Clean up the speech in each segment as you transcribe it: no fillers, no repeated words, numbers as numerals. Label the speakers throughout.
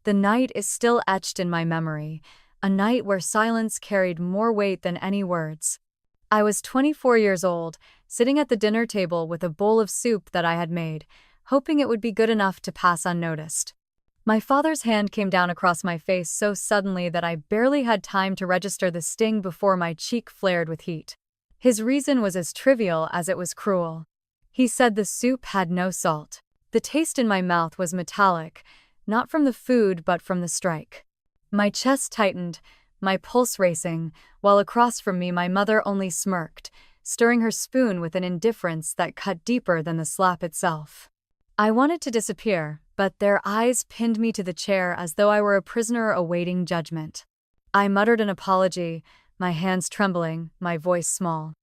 Speaker 1: The night is still etched in my memory, a night where silence carried more weight than any words. I was 24 years old, sitting at the dinner table with a bowl of soup that I had made, hoping it would be good enough to pass unnoticed. My father's hand came down across my face so suddenly that I barely had time to register the sting before my cheek flared with heat. His reason was as trivial as it was cruel. He said the soup had no salt. The taste in my mouth was metallic, not from the food but from the strike. My chest tightened, my pulse racing, while across from me my mother only smirked, stirring her spoon with an indifference that cut deeper than the slap itself. I wanted to disappear, but their eyes pinned me to the chair as though I were a prisoner awaiting judgment. I muttered an apology, my hands trembling, my voice small.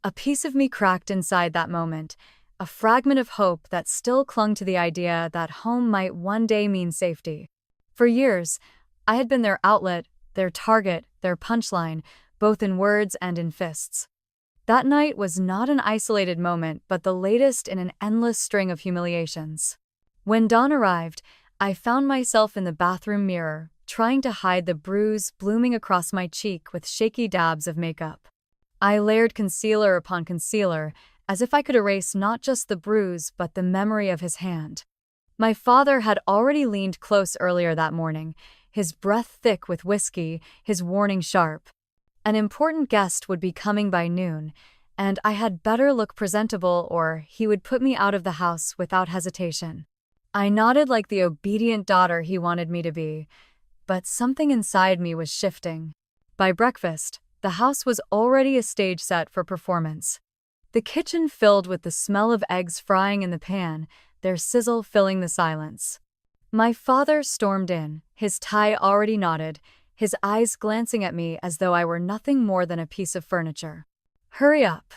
Speaker 1: A piece of me cracked inside that moment, a fragment of hope that still clung to the idea that home might one day mean safety. For years, I had been their outlet, their target, their punchline, both in words and in fists. That night was not an isolated moment, but the latest in an endless string of humiliations. When dawn arrived, I found myself in the bathroom mirror, trying to hide the bruise blooming across my cheek with shaky dabs of makeup. I layered concealer upon concealer, as if I could erase not just the bruise but the memory of his hand. My father had already leaned close earlier that morning, his breath thick with whiskey, his warning sharp. An important guest would be coming by noon, and I had better look presentable or he would put me out of the house without hesitation. I nodded like the obedient daughter he wanted me to be, but something inside me was shifting. By breakfast, the house was already a stage set for performance. The kitchen filled with the smell of eggs frying in the pan, their sizzle filling the silence. My father stormed in, his tie already knotted, his eyes glancing at me as though I were nothing more than a piece of furniture. "Hurry up,"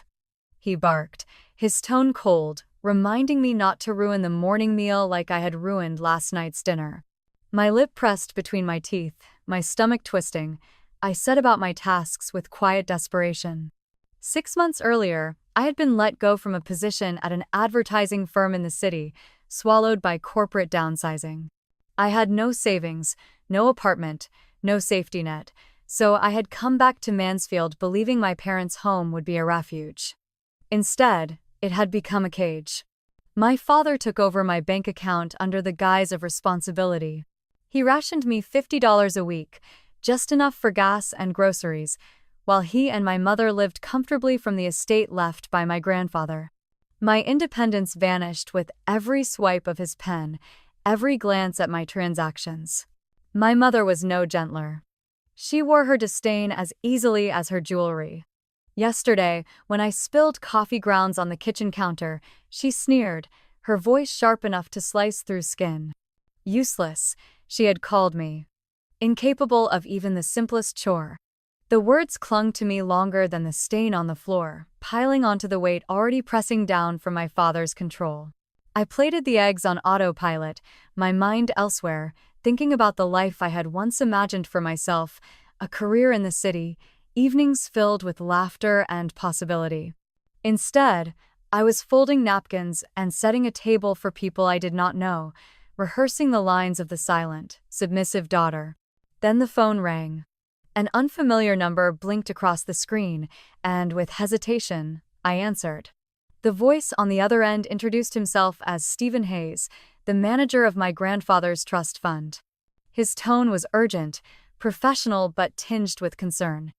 Speaker 1: he barked, his tone cold, reminding me not to ruin the morning meal like I had ruined last night's dinner. My lip pressed between my teeth, my stomach twisting, I set about my tasks with quiet desperation. 6 months earlier, I had been let go from a position at an advertising firm in the city, swallowed by corporate downsizing. I had no savings, no apartment, no safety net, so I had come back to Mansfield believing my parents' home would be a refuge. Instead, it had become a cage. My father took over my bank account under the guise of responsibility. He rationed me $50 a week, just enough for gas and groceries, while he and my mother lived comfortably from the estate left by my grandfather. My independence vanished with every swipe of his pen, every glance at my transactions. My mother was no gentler. She wore her disdain as easily as her jewelry. Yesterday, when I spilled coffee grounds on the kitchen counter, she sneered, her voice sharp enough to slice through skin. Useless, she had called me. Incapable of even the simplest chore. The words clung to me longer than the stain on the floor, piling onto the weight already pressing down from my father's control. I plated the eggs on autopilot, my mind elsewhere, thinking about the life I had once imagined for myself, a career in the city, evenings filled with laughter and possibility. Instead, I was folding napkins and setting a table for people I did not know, rehearsing the lines of the silent, submissive daughter. Then the phone rang. An unfamiliar number blinked across the screen, and with hesitation, I answered. The voice on the other end introduced himself as Stephen Hayes, the manager of my grandfather's trust fund. His tone was urgent, professional but tinged with concern.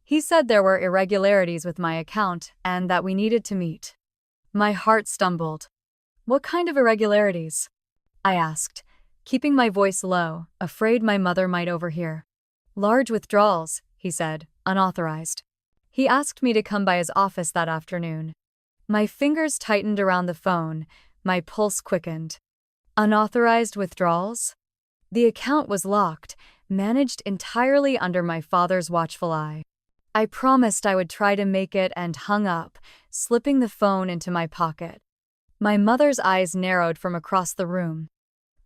Speaker 1: He said there were irregularities with my account and that we needed to meet. My heart stumbled. "What kind of irregularities?" I asked, keeping my voice low, afraid my mother might overhear. "Large withdrawals," he said, unauthorized. He asked me to come by his office that afternoon. My fingers tightened around the phone, my pulse quickened. Unauthorized withdrawals? The account was locked, managed entirely under my father's watchful eye. I promised I would try to make it and hung up, slipping the phone into my pocket. My mother's eyes narrowed from across the room.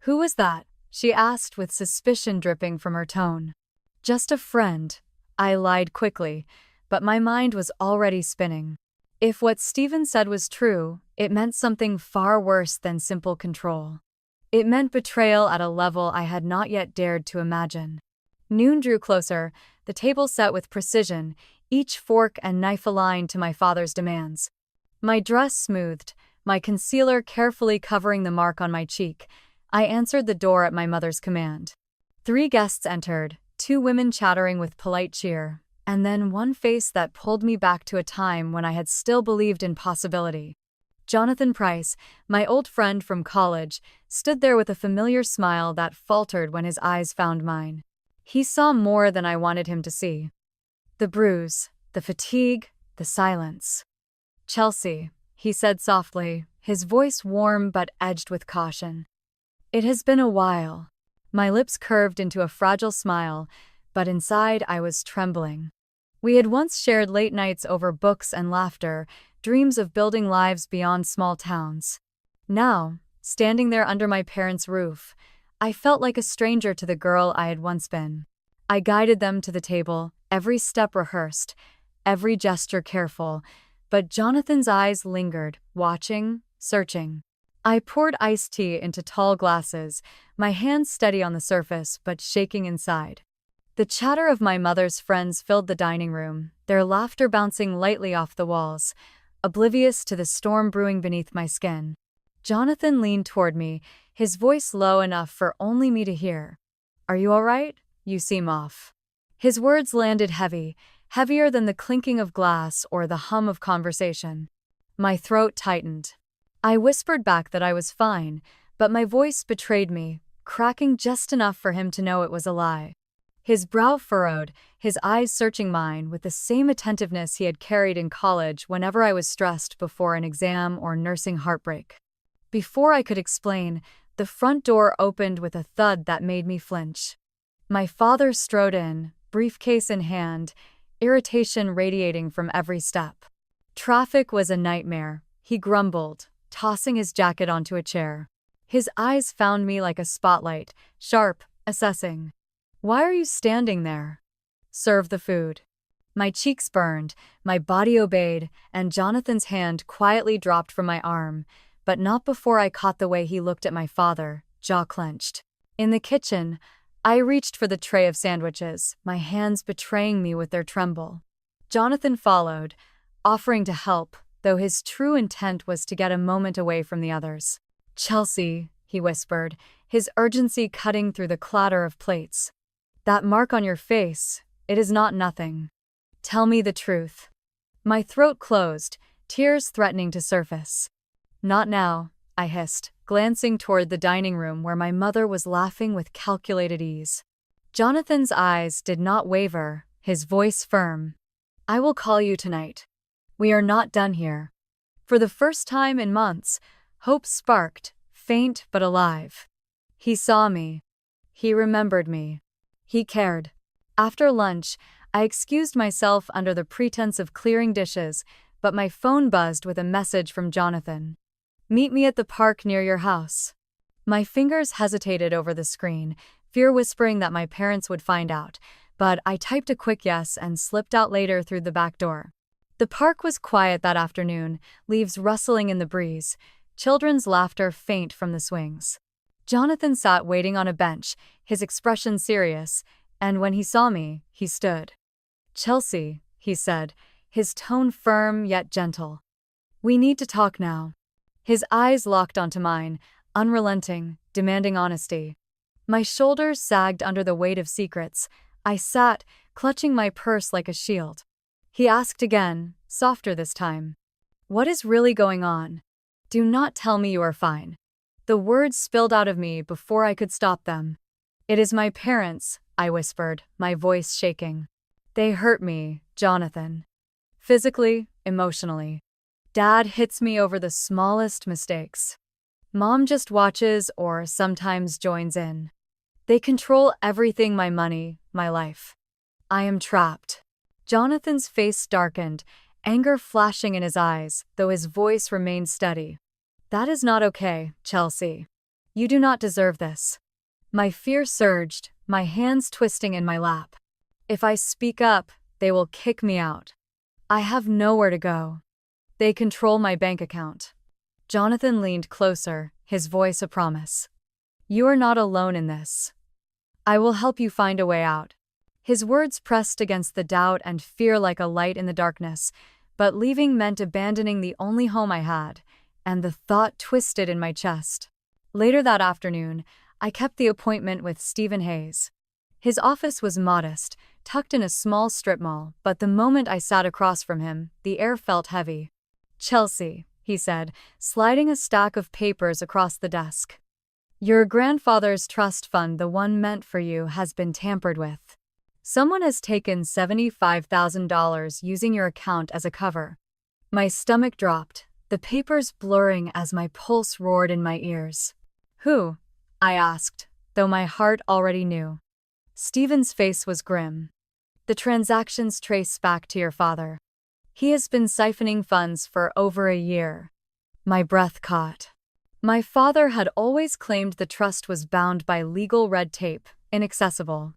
Speaker 1: "Who was that?" she asked with suspicion dripping from her tone. "Just a friend," I lied quickly, but my mind was already spinning. If what Stephen said was true, it meant something far worse than simple control. It meant betrayal at a level I had not yet dared to imagine. Noon drew closer, the table set with precision, each fork and knife aligned to my father's demands. My dress smoothed, my concealer carefully covering the mark on my cheek, I answered the door at my mother's command. 3 guests entered, 2 women chattering with polite cheer, and then one face that pulled me back to a time when I had still believed in possibility. Jonathan Price, my old friend from college, stood there with a familiar smile that faltered when his eyes found mine. He saw more than I wanted him to see. The bruise, the fatigue, the silence. "Chelsea," he said softly, his voice warm but edged with caution. "It has been a while." My lips curved into a fragile smile, but inside I was trembling. We had once shared late nights over books and laughter, dreams of building lives beyond small towns. Now, standing there under my parents' roof, I felt like a stranger to the girl I had once been. I guided them to the table, every step rehearsed, every gesture careful, but Jonathan's eyes lingered, watching, searching. I poured iced tea into tall glasses, my hands steady on the surface but shaking inside. The chatter of my mother's friends filled the dining room, their laughter bouncing lightly off the walls, oblivious to the storm brewing beneath my skin. Jonathan leaned toward me, his voice low enough for only me to hear. "Are you all right? You seem off." His words landed heavy, heavier than the clinking of glass or the hum of conversation. My throat tightened. I whispered back that I was fine, but my voice betrayed me, cracking just enough for him to know it was a lie. His brow furrowed, his eyes searching mine with the same attentiveness he had carried in college whenever I was stressed before an exam or nursing heartbreak. Before I could explain, the front door opened with a thud that made me flinch. My father strode in, briefcase in hand, irritation radiating from every step. "Traffic was a nightmare," he grumbled, tossing his jacket onto a chair. His eyes found me like a spotlight, sharp, assessing. "Why are you standing there? Serve the food." My cheeks burned, my body obeyed, and Jonathan's hand quietly dropped from my arm, but not before I caught the way he looked at my father, jaw clenched. In the kitchen, I reached for the tray of sandwiches, my hands betraying me with their tremble. Jonathan followed, offering to help, though his true intent was to get a moment away from the others. "Chelsea," he whispered, his urgency cutting through the clatter of plates. "That mark on your face, it is not nothing. Tell me the truth." My throat closed, tears threatening to surface. "Not now," I hissed, glancing toward the dining room where my mother was laughing with calculated ease. Jonathan's eyes did not waver, his voice firm. "I will call you tonight. We are not done here." For the first time in months, hope sparked, faint but alive. He saw me. He remembered me. He cared. After lunch, I excused myself under the pretense of clearing dishes, but my phone buzzed with a message from Jonathan. "Meet me at the park near your house." My fingers hesitated over the screen, fear whispering that my parents would find out, but I typed a quick yes and slipped out later through the back door. The park was quiet that afternoon, leaves rustling in the breeze, children's laughter faint from the swings. Jonathan sat waiting on a bench, his expression serious, and when he saw me, he stood. "Chelsea," he said, his tone firm yet gentle. "We need to talk now." His eyes locked onto mine, unrelenting, demanding honesty. My shoulders sagged under the weight of secrets. I sat, clutching my purse like a shield. He asked again, softer this time. "What is really going on? Do not tell me you are fine." The words spilled out of me before I could stop them. "It is my parents," I whispered, my voice shaking. "They hurt me, Jonathan. Physically, emotionally. Dad hits me over the smallest mistakes. Mom just watches or sometimes joins in. They control everything, my money, my life. I am trapped." Jonathan's face darkened, anger flashing in his eyes, though his voice remained steady. "That is not okay, Chelsea. You do not deserve this." My fear surged, my hands twisting in my lap. "If I speak up, they will kick me out. I have nowhere to go. They control my bank account." Jonathan leaned closer, his voice a promise. You are not alone in this. I will help you find a way out. His words pressed against the doubt and fear like a light in the darkness, but leaving meant abandoning the only home I had, and the thought twisted in my chest. Later that afternoon, I kept the appointment with Stephen Hayes. His office was modest, tucked in a small strip mall, but the moment I sat across from him, the air felt heavy. "Chelsea," he said, sliding a stack of papers across the desk. "Your grandfather's trust fund, the one meant for you, has been tampered with. Someone has taken $75,000 using your account as a cover." My stomach dropped, the papers blurring as my pulse roared in my ears. "Who?" I asked, though my heart already knew. Stephen's face was grim. "The transactions trace back to your father. He has been siphoning funds for over a year." My breath caught. My father had always claimed the trust was bound by legal red tape, inaccessible.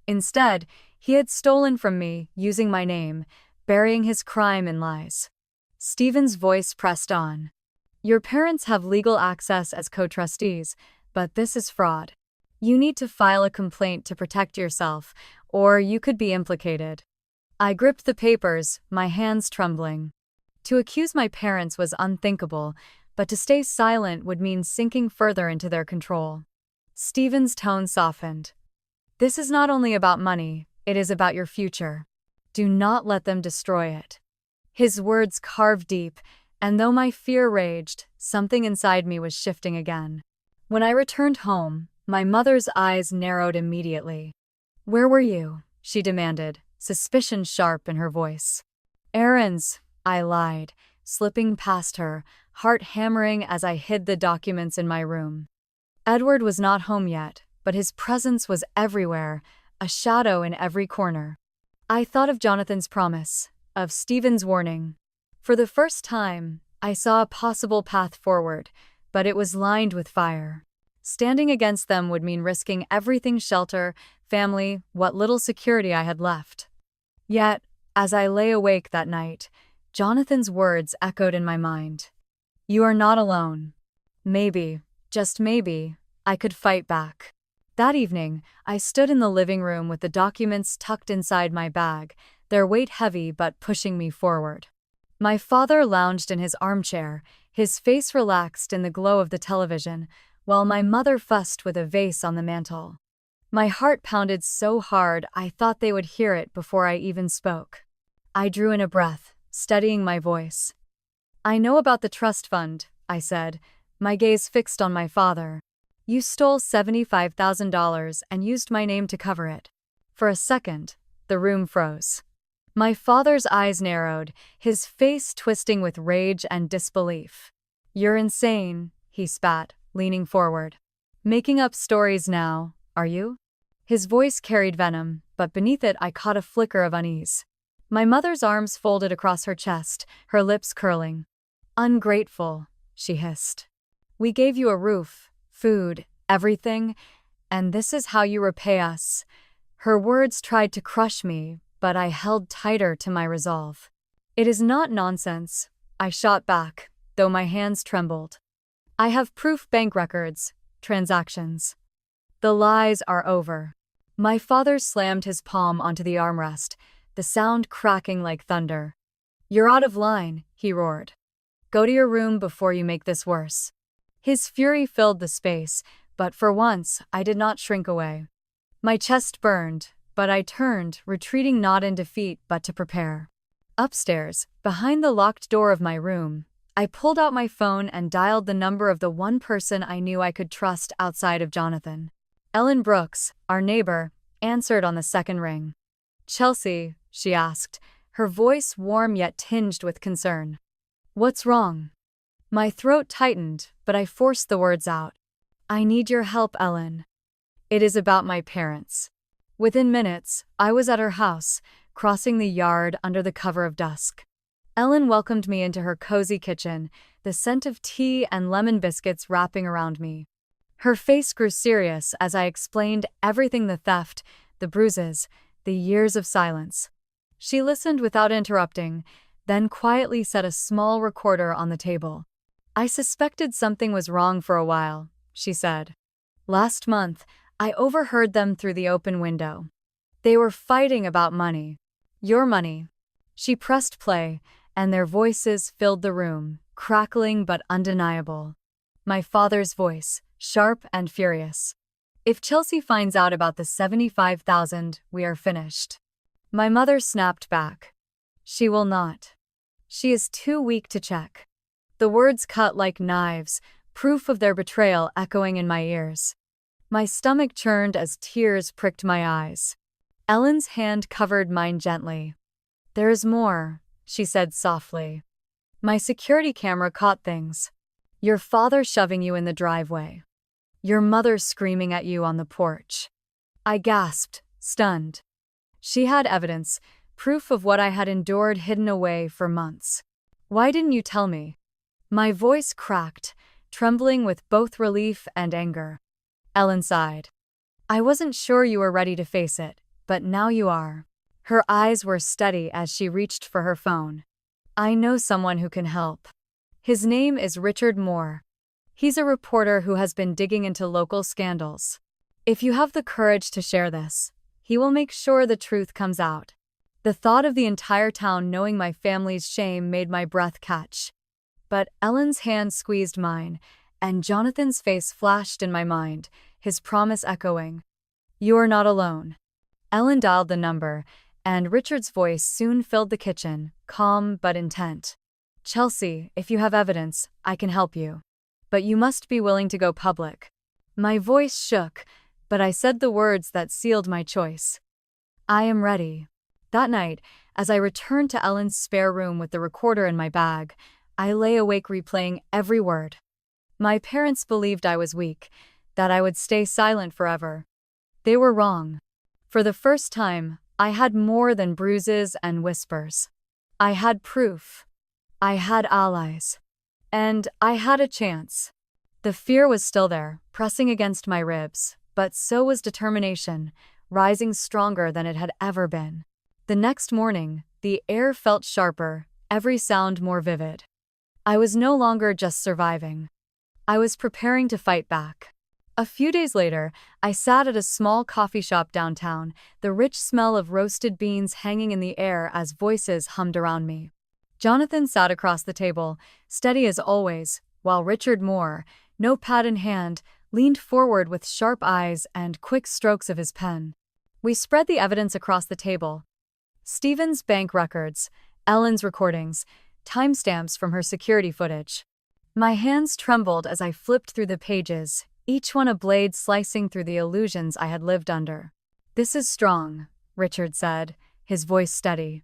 Speaker 1: Instead, he had stolen from me, using my name, burying his crime in lies. Stephen's voice pressed on. "Your parents have legal access as co-trustees, but this is fraud. You need to file a complaint to protect yourself, or you could be implicated." I gripped the papers, my hands trembling. To accuse my parents was unthinkable, but to stay silent would mean sinking further into their control. Stephen's tone softened. "This is not only about money, it is about your future. Do not let them destroy it." His words carved deep, and though my fear raged, something inside me was shifting again. When I returned home, my mother's eyes narrowed immediately. "Where were you?" she demanded, suspicion sharp in her voice. "Errands," I lied, slipping past her, heart hammering as I hid the documents in my room. Edward was not home yet, but his presence was everywhere, a shadow in every corner. I thought of Jonathan's promise, of Stephen's warning. For the first time, I saw a possible path forward, but it was lined with fire. Standing against them would mean risking everything: shelter, family, what little security I had left. Yet, as I lay awake that night, Jonathan's words echoed in my mind. "You are not alone." Maybe, just maybe, I could fight back. That evening, I stood in the living room with the documents tucked inside my bag, their weight heavy but pushing me forward. My father lounged in his armchair, his face relaxed in the glow of the television, while my mother fussed with a vase on the mantel. My heart pounded so hard I thought they would hear it before I even spoke. I drew in a breath, steadying my voice. "I know about the trust fund," I said, my gaze fixed on my father. "You stole $75,000 and used my name to cover it." For a second, the room froze. My father's eyes narrowed, his face twisting with rage and disbelief. "You're insane," he spat, leaning forward. "Making up stories now, are you?" His voice carried venom, but beneath it I caught a flicker of unease. My mother's arms folded across her chest, her lips curling. "Ungrateful," she hissed. "We gave you a roof, food, everything, and this is how you repay us." Her words tried to crush me, but I held tighter to my resolve. "It is not nonsense," I shot back, though my hands trembled. "I have proof: bank records, transactions. The lies are over." My father slammed his palm onto the armrest, the sound cracking like thunder. "You're out of line," he roared. "Go to your room before you make this worse." His fury filled the space, but for once I did not shrink away. My chest burned, but I turned, retreating not in defeat but to prepare. Upstairs, behind the locked door of my room, I pulled out my phone and dialed the number of the one person I knew I could trust outside of Jonathan. Ellen Brooks, our neighbor, answered on the second ring. "Chelsea," she asked, her voice warm yet tinged with concern. "What's wrong?" My throat tightened, but I forced the words out. "I need your help, Ellen. It is about my parents." Within minutes, I was at her house, crossing the yard under the cover of dusk. Ellen welcomed me into her cozy kitchen, the scent of tea and lemon biscuits wrapping around me. Her face grew serious as I explained everything: the theft, the bruises, the years of silence. She listened without interrupting, then quietly set a small recorder on the table. "I suspected something was wrong for a while," she said. Last month, I overheard them through the open window. They were fighting about money. Your money. She pressed play, and their voices filled the room, crackling but undeniable. My father's voice, sharp and furious. If Chelsea finds out about the 75,000, we are finished. My mother snapped back. She will not. She is too weak to check. The words cut like knives, proof of their betrayal echoing in my ears. My stomach churned as tears pricked my eyes. Ellen's hand covered mine gently. There is more, she said softly. My security camera caught things. Your father shoving you in the driveway. Your mother screaming at you on the porch. I gasped, stunned. She had evidence, proof of what I had endured hidden away for months. Why didn't you tell me? My voice cracked, trembling with both relief and anger. Ellen sighed. I wasn't sure you were ready to face it, but now you are. Her eyes were steady as she reached for her phone. I know someone who can help. His name is Richard Moore. He's a reporter who has been digging into local scandals. If you have the courage to share this, he will make sure the truth comes out. The thought of the entire town knowing my family's shame made my breath catch. But Ellen's hand squeezed mine, and Jonathan's face flashed in my mind, his promise echoing. You are not alone. Ellen dialed the number, and Richard's voice soon filled the kitchen, calm but intent. Chelsea, if you have evidence, I can help you. But you must be willing to go public. My voice shook, but I said the words that sealed my choice. I am ready. That night, as I returned to Ellen's spare room with the recorder in my bag, I lay awake replaying every word. My parents believed I was weak, that I would stay silent forever. They were wrong. For the first time, I had more than bruises and whispers. I had proof. I had allies. And I had a chance. The fear was still there, pressing against my ribs, but so was determination, rising stronger than it had ever been. The next morning, the air felt sharper, every sound more vivid. I was no longer just surviving. I was preparing to fight back. A few days later, I sat at a small coffee shop downtown, the rich smell of roasted beans hanging in the air as voices hummed around me. Jonathan sat across the table, steady as always, while Richard Moore, notepad in hand, leaned forward with sharp eyes and quick strokes of his pen. We spread the evidence across the table. Stephen's bank records, Ellen's recordings, timestamps from her security footage. My hands trembled as I flipped through the pages, each one a blade slicing through the illusions I had lived under. This is strong, Richard said, his voice steady.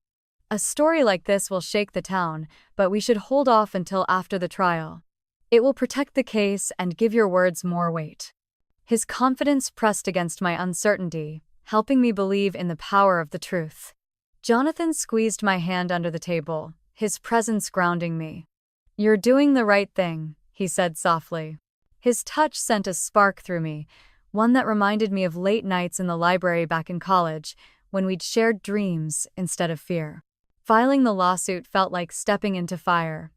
Speaker 1: A story like this will shake the town, but we should hold off until after the trial. It will protect the case and give your words more weight. His confidence pressed against my uncertainty, helping me believe in the power of the truth. Jonathan squeezed my hand under the table, his presence grounding me. You're doing the right thing, he said softly. His touch sent a spark through me, one that reminded me of late nights in the library back in college, when we'd shared dreams instead of fear. Filing the lawsuit felt like stepping into fire.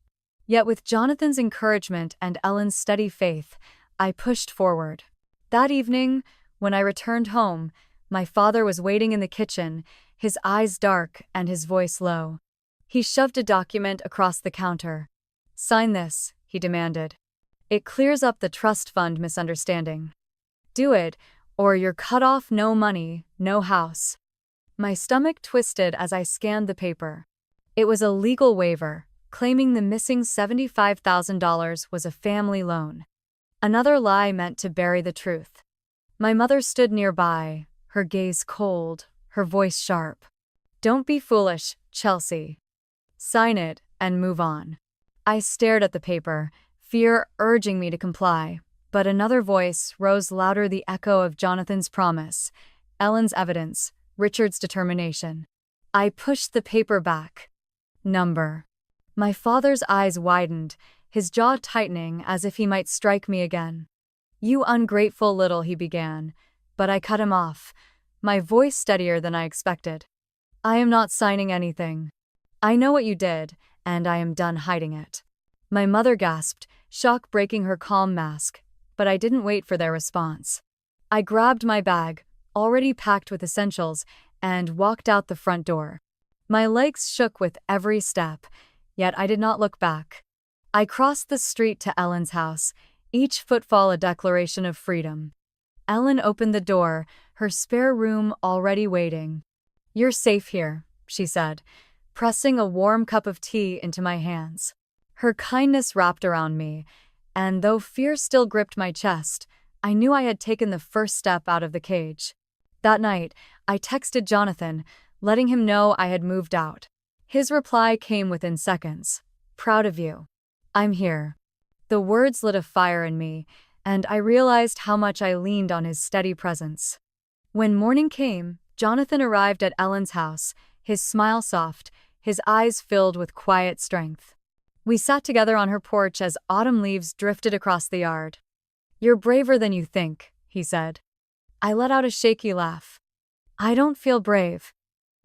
Speaker 1: Yet with Jonathan's encouragement and Ellen's steady faith, I pushed forward. That evening, when I returned home, my father was waiting in the kitchen, his eyes dark and his voice low. He shoved a document across the counter. Sign this, he demanded. It clears up the trust fund misunderstanding. Do it, or you're cut off, no money, no house. My stomach twisted as I scanned the paper. It was a legal waiver, claiming the missing $75,000 was a family loan. Another lie meant to bury the truth. My mother stood nearby, her gaze cold, her voice sharp. Don't be foolish, Chelsea. Sign it and move on. I stared at the paper, fear urging me to comply, but another voice rose louder, the echo of Jonathan's promise, Ellen's evidence, Richard's determination. I pushed the paper back. Number. My father's eyes widened, his jaw tightening as if he might strike me again. You ungrateful little, he began, but I cut him off, my voice steadier than I expected. I am not signing anything. I know what you did, and I am done hiding it. My mother gasped, shock breaking her calm mask. but I didn't wait for their response. I grabbed my bag, already packed with essentials, and walked out the front door. My legs shook with every step, yet I did not look back. I crossed the street to Ellen's house, each footfall a declaration of freedom. Ellen opened the door, her spare room already waiting. "You're safe here," she said, pressing a warm cup of tea into my hands. Her kindness wrapped around me, and though fear still gripped my chest, I knew I had taken the first step out of the cage. That night, I texted Jonathan, letting him know I had moved out. His reply came within seconds. "Proud of you. I'm here." The words lit a fire in me, and I realized how much I leaned on his steady presence. When morning came, Jonathan arrived at Ellen's house, his smile soft, his eyes filled with quiet strength. We sat together on her porch as autumn leaves drifted across the yard. "You're braver than you think," he said. I let out a shaky laugh. "I don't feel brave.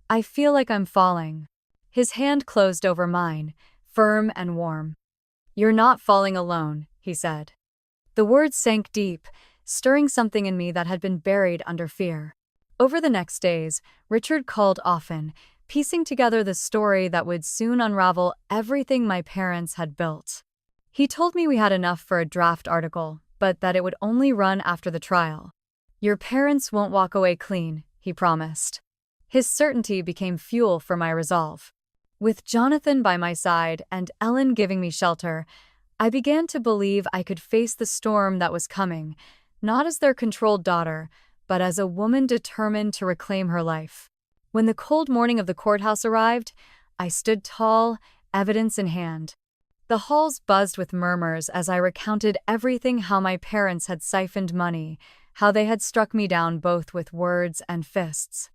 Speaker 1: I feel like I'm falling." His hand closed over mine, firm and warm. "You're not falling alone," he said. The words sank deep, stirring something in me that had been buried under fear. Over the next days, Richard called often, piecing together the story that would soon unravel everything my parents had built. He told me we had enough for a draft article, but that it would only run after the trial. "Your parents won't walk away clean," he promised. His certainty became fuel for my resolve. With Jonathan by my side and Ellen giving me shelter, I began to believe I could face the storm that was coming, not as their controlled daughter, but as a woman determined to reclaim her life. When the cold morning of the courthouse arrived, I stood tall, evidence in hand. The halls buzzed with murmurs as I recounted everything: how my parents had siphoned money, how they had struck me down both with words and fists.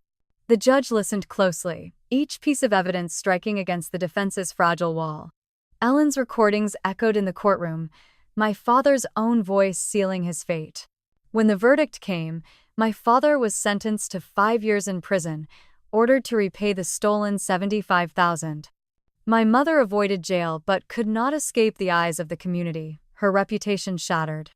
Speaker 1: The judge listened closely, each piece of evidence striking against the defense's fragile wall. Ellen's recordings echoed in the courtroom, my father's own voice sealing his fate. When the verdict came, my father was sentenced to 5 years in prison, ordered to repay the stolen $75,000. My mother avoided jail but could not escape the eyes of the community, her reputation shattered.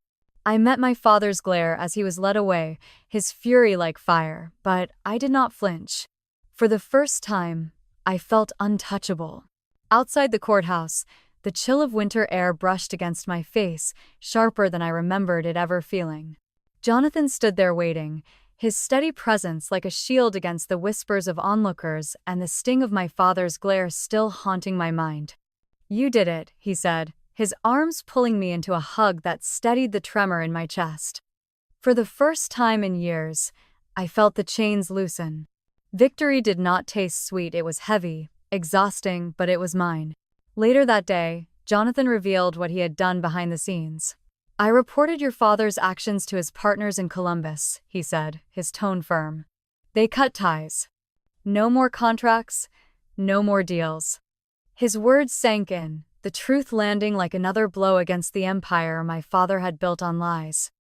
Speaker 1: I met my father's glare as he was led away, his fury like fire, but I did not flinch. For the first time, I felt untouchable. Outside the courthouse, the chill of winter air brushed against my face, sharper than I remembered it ever feeling. Jonathan stood there waiting, his steady presence like a shield against the whispers of onlookers and the sting of my father's glare still haunting my mind. "You did it," he said, his arms pulling me into a hug that steadied the tremor in my chest. For the first time in years, I felt the chains loosen. Victory did not taste sweet, it was heavy, exhausting, but it was mine. Later that day, Jonathan revealed what he had done behind the scenes. "I reported your father's actions to his partners in Columbus," he said, his tone firm. "They cut ties. No more contracts, no more deals." His words sank in, the truth landing like another blow against the empire my father had built on lies.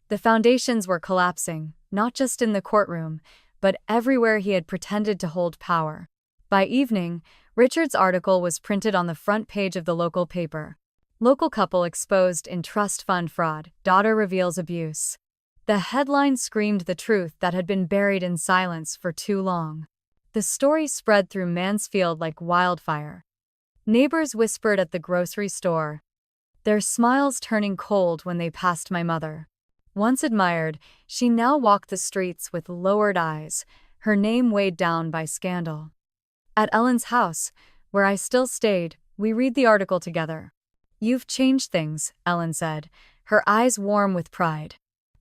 Speaker 1: The foundations were collapsing, not just in the courtroom, but everywhere he had pretended to hold power. By evening, Richard's article was printed on the front page of the local paper. "Local couple exposed in trust fund fraud, daughter reveals abuse." The headline screamed the truth that had been buried in silence for too long. The story spread through Mansfield like wildfire. Neighbors whispered at the grocery store, their smiles turning cold when they passed my mother. Once admired, she now walked the streets with lowered eyes, her name weighed down by scandal. At Ellen's house, where I still stayed, we read the article together. "You've changed things," Ellen said, her eyes warm with pride.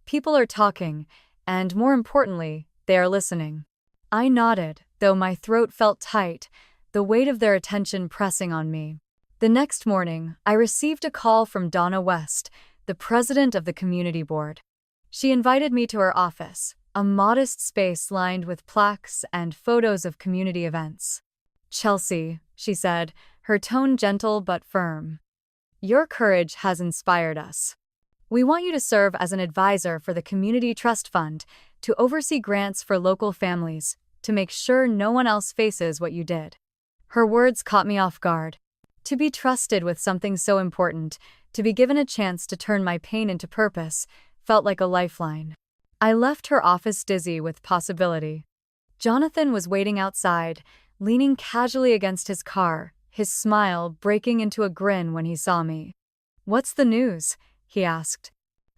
Speaker 1: "People are talking, and more importantly, they are listening." I nodded, though my throat felt tight, the weight of their attention pressing on me. The next morning, I received a call from Donna West, the president of the community board. She invited me to her office, a modest space lined with plaques and photos of community events. "Chelsea," she said, her tone gentle but firm. "Your courage has inspired us. We want you to serve as an advisor for the Community Trust Fund, to oversee grants for local families, to make sure no one else faces what you did." Her words caught me off guard. To be trusted with something so important, To be given a chance to turn my pain into purpose felt like a lifeline. I left her office dizzy with possibility. Jonathan was waiting outside, leaning casually against his car, his smile breaking into a grin when he saw me. "What's the news?" he asked.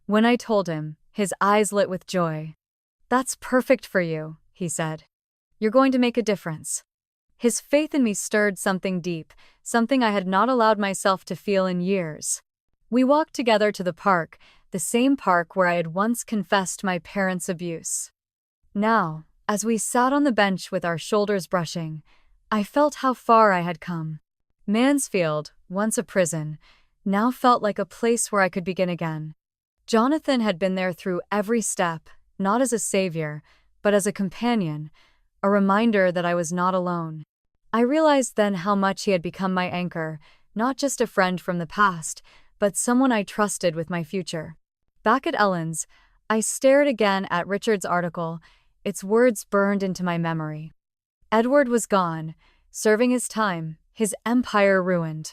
Speaker 1: When I told him, his eyes lit with joy. "That's perfect for you," he said. "You're going to make a difference." His faith in me stirred something deep, something I had not allowed myself to feel in years. We walked together to the park, the same park where I had once confessed my parents' abuse. Now, as we sat on the bench with our shoulders brushing, I felt how far I had come. Mansfield, once a prison, now felt like a place where I could begin again. Jonathan had been there through every step, not as a savior, but as a companion, a reminder that I was not alone. I realized then how much he had become my anchor, not just a friend from the past, but someone I trusted with my future. Back at Ellen's, I stared again at Richard's article, its words burned into my memory. Edward was gone, serving his time, his empire ruined.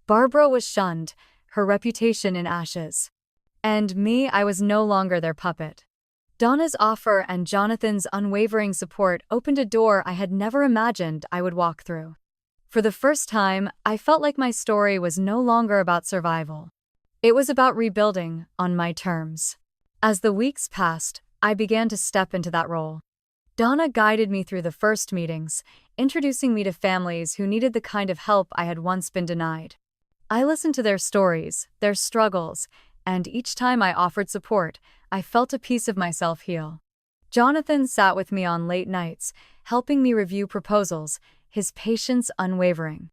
Speaker 1: Barbara was shunned, her reputation in ashes. And me, I was no longer their puppet. Donna's offer and Jonathan's unwavering support opened a door I had never imagined I would walk through. For the first time, I felt like my story was no longer about survival. It was about rebuilding on my terms. As the weeks passed, I began to step into that role. Donna guided me through the first meetings, introducing me to families who needed the kind of help I had once been denied. I listened to their stories, their struggles, and each time I offered support, I felt a piece of myself heal. Jonathan sat with me on late nights, helping me review proposals, his patience unwavering.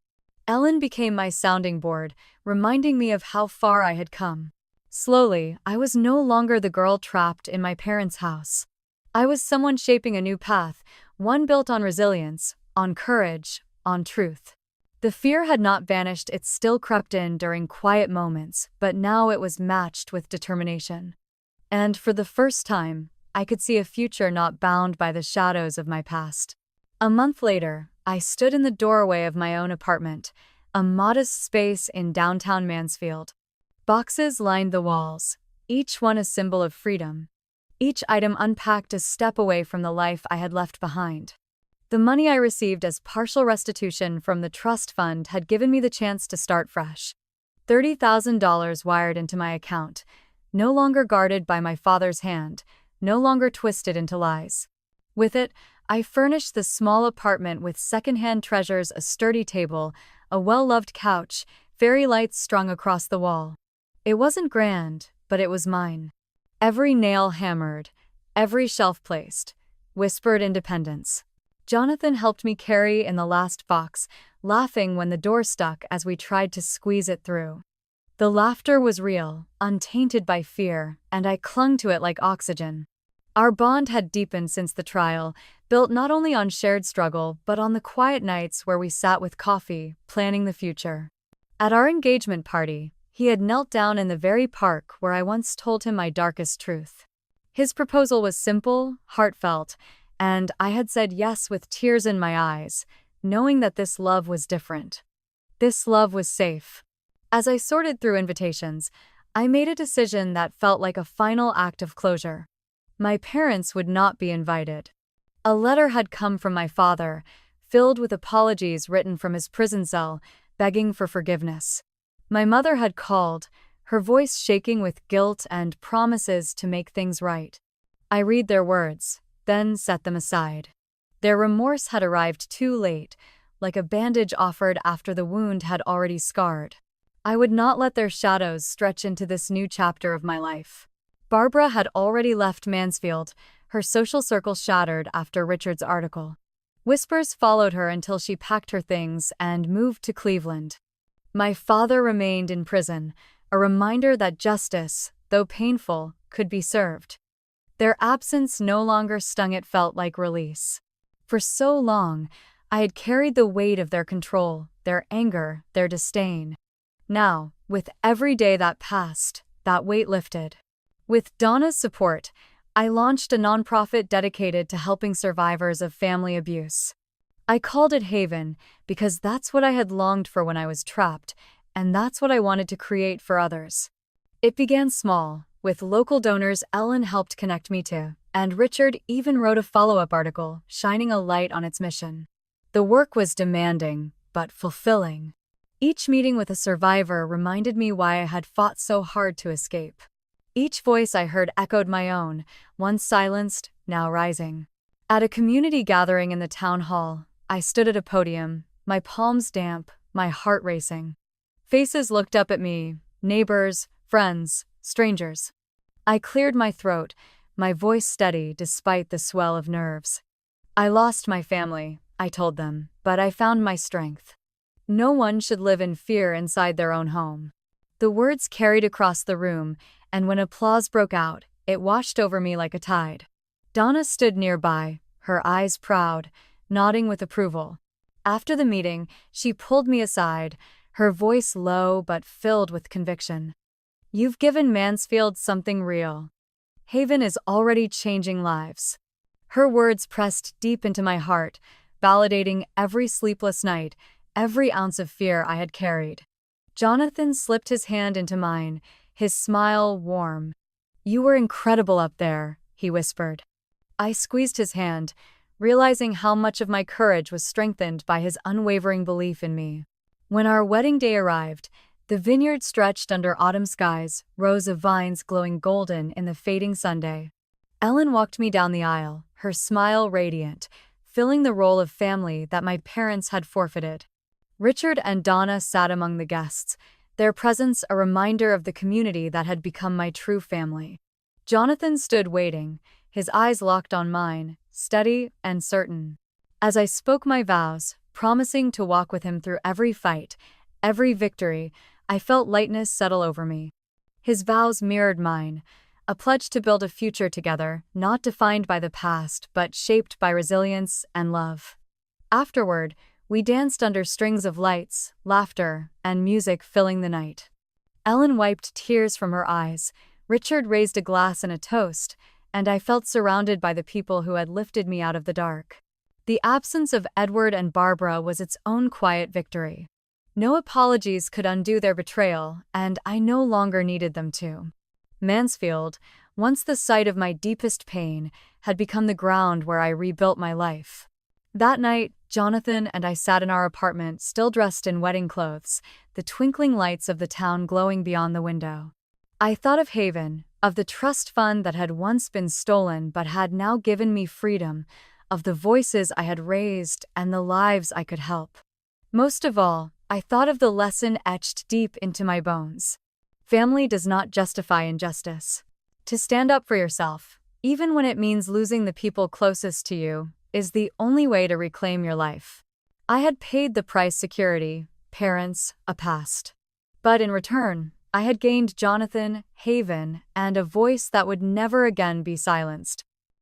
Speaker 1: Ellen became my sounding board, reminding me of how far I had come. Slowly, I was no longer the girl trapped in my parents' house. I was someone shaping a new path, one built on resilience, on courage, on truth. The fear had not vanished, it still crept in during quiet moments, but now it was matched with determination. And for the first time, I could see a future not bound by the shadows of my past. A month later, I stood in the doorway of my own apartment, a modest space in downtown Mansfield. Boxes lined the walls, each one a symbol of freedom. Each item unpacked a step away from the life I had left behind. The money I received as partial restitution from the trust fund had given me the chance to start fresh. $30,000 wired into my account, no longer guarded by my father's hand, no longer twisted into lies. With it, I furnished the small apartment with secondhand treasures, a sturdy table, a well-loved couch, fairy lights strung across the wall. It wasn't grand, but it was mine. Every nail hammered, every shelf placed, whispered independence. Jonathan helped me carry in the last box, laughing when the door stuck as we tried to squeeze it through. The laughter was real, untainted by fear, and I clung to it like oxygen. Our bond had deepened since the trial, built not only on shared struggle but on the quiet nights where we sat with coffee, planning the future. At our engagement party, he had knelt down in the very park where I once told him my darkest truth. His proposal was simple, heartfelt, and I had said yes with tears in my eyes, knowing that this love was different. This love was safe. As I sorted through invitations, I made a decision that felt like a final act of closure. My parents would not be invited. A letter had come from my father, filled with apologies written from his prison cell, begging for forgiveness. My mother had called, her voice shaking with guilt and promises to make things right. I read their words, then set them aside. Their remorse had arrived too late, like a bandage offered after the wound had already scarred. I would not let their shadows stretch into this new chapter of my life. Barbara had already left Mansfield, her social circle shattered after Richard's article. Whispers followed her until she packed her things and moved to Cleveland. My father remained in prison, a reminder that justice, though painful, could be served. Their absence no longer stung, it felt like release. For so long, I had carried the weight of their control, their anger, their disdain. Now, with every day that passed, that weight lifted. With Donna's support, I launched a nonprofit dedicated to helping survivors of family abuse. I called it Haven because that's what I had longed for when I was trapped, and that's what I wanted to create for others. It began small. With local donors Ellen helped connect me to, and Richard even wrote a follow-up article, shining a light on its mission. The work was demanding, but fulfilling. Each meeting with a survivor reminded me why I had fought so hard to escape. Each voice I heard echoed my own, once silenced, now rising. At a community gathering in the town hall, I stood at a podium, my palms damp, my heart racing. Faces looked up at me, neighbors, friends, strangers. I cleared my throat, my voice steady despite the swell of nerves. I lost my family, I told them, but I found my strength. No one should live in fear inside their own home. The words carried across the room, and when applause broke out, it washed over me like a tide. Donna stood nearby, her eyes proud, nodding with approval. After the meeting, she pulled me aside, her voice low but filled with conviction. "You've given Mansfield something real. Haven is already changing lives." Her words pressed deep into my heart, validating every sleepless night, every ounce of fear I had carried. Jonathan slipped his hand into mine, his smile warm. "You were incredible up there," he whispered. I squeezed his hand, realizing how much of my courage was strengthened by his unwavering belief in me. When our wedding day arrived, the vineyard stretched under autumn skies, rows of vines glowing golden in the fading Sunday. Ellen walked me down the aisle, her smile radiant, filling the role of family that my parents had forfeited. Richard and Donna sat among the guests, their presence a reminder of the community that had become my true family. Jonathan stood waiting, his eyes locked on mine, steady and certain. As I spoke my vows, promising to walk with him through every fight, every victory, I felt lightness settle over me. His vows mirrored mine, a pledge to build a future together, not defined by the past, but shaped by resilience and love. Afterward, we danced under strings of lights, laughter, and music filling the night. Ellen wiped tears from her eyes, Richard raised a glass and a toast, and I felt surrounded by the people who had lifted me out of the dark. The absence of Edward and Barbara was its own quiet victory. No apologies could undo their betrayal, and I no longer needed them to. Mansfield, once the site of my deepest pain, had become the ground where I rebuilt my life. That night, Jonathan and I sat in our apartment, still dressed in wedding clothes, the twinkling lights of the town glowing beyond the window. I thought of Haven, of the trust fund that had once been stolen but had now given me freedom, of the voices I had raised and the lives I could help. Most of all, I thought of the lesson etched deep into my bones. Family does not justify injustice. To stand up for yourself, even when it means losing the people closest to you, is the only way to reclaim your life. I had paid the price: security, parents, a past. But in return, I had gained Jonathan, Haven, and a voice that would never again be silenced.